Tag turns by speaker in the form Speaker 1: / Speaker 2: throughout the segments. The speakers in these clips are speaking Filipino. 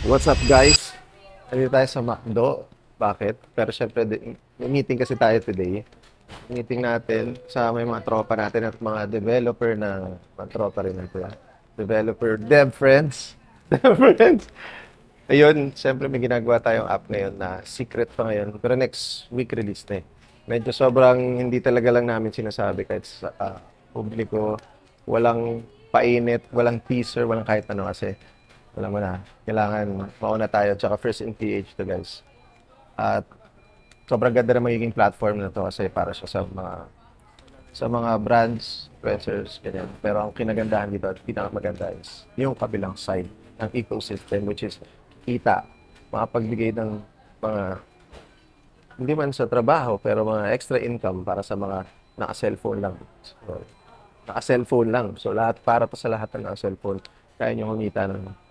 Speaker 1: What's up guys? Nandito tayo sa McDo. Bakit? Pero syempre, may meeting kasi tayo today. Meeting natin sa may mga tropa natin at mga developer na mga tropa rin natin. Developer, dev friends. Dev friends. Ayun, syempre may ginagawa tayong app ngayon na secret pa ngayon. Pero next week release na eh. Medyo sobrang hindi talaga lang namin sinasabi kahit sa publiko. Walang painit, walang teaser, walang kahit ano kasi alam mo na, kailangan mauna tayo tsaka first in PH to guys. At sobrang ganda na magiging platform na to kasi para siya sa mga brands, influencers, ganyan. Pero ang kinagandahan dito at pinakamaganda is yung kabilang side ng ecosystem which is kita, makapagbigay ng mga hindi man sa trabaho pero mga extra income para sa mga naka-cellphone lang. So, naka-cellphone lang. So lahat para to sa lahat ng naka-cellphone. Kaya nyo kumita ng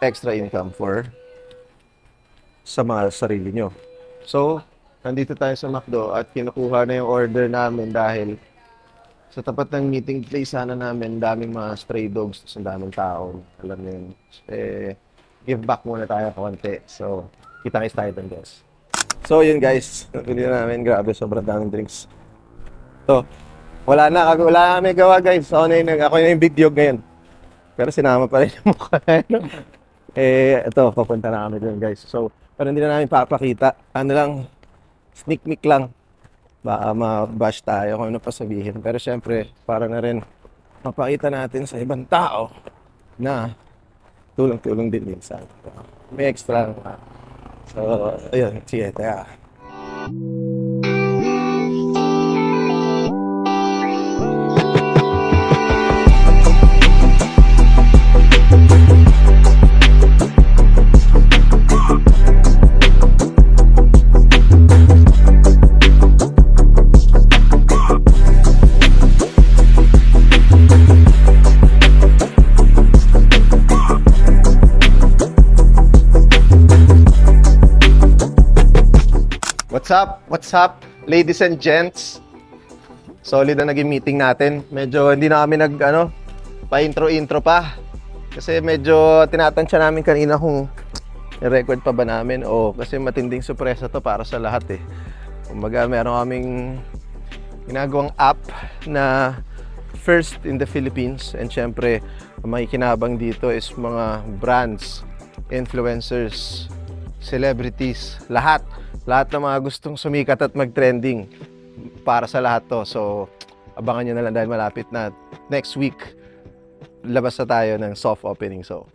Speaker 1: extra income for sa mga sarili nyo. So, nandito tayo sa McDo at kinukuha na yung order namin dahil sa tapat ng meeting place sana namin, daming mga stray dogs, ang daming tao. Alam nyo yun. Give back muna tayo konti. So, kita-kits tayo dun, guys. So, yun guys. Napili na namin. Grabe, sobrang daming drinks. So, wala na kami gawa guys. Ako na yung big dog ngayon. Pero sinama pa rin yung mukha. Ito, papunta na kami dun guys. So, pero hindi na namin papakita. Ano lang, sneak peek lang. Baka ma-bash tayo kung ano pa sabihin. Pero syempre, para na rin mapakita natin sa ibang tao na tulong-tulong din minsan. May extra lang. So, ayun, sige, teka. What's up, ladies and gents? Solid na naging meeting natin. Medyo hindi na kami pa-intro pa. Kasi medyo tinatansya namin kanina kung i-record pa ba namin o kasi matinding sorpresa to para sa lahat eh. Kumbaga, meron kaming ginagawang app na first in the Philippines and syempre, ang makikinabang dito is mga brands, influencers, celebrities, lahat ng mga gustong sumikat at mag-trending para sa lahat to. So, abangan nyo na lang dahil malapit na next week labas na tayo ng soft opening. So,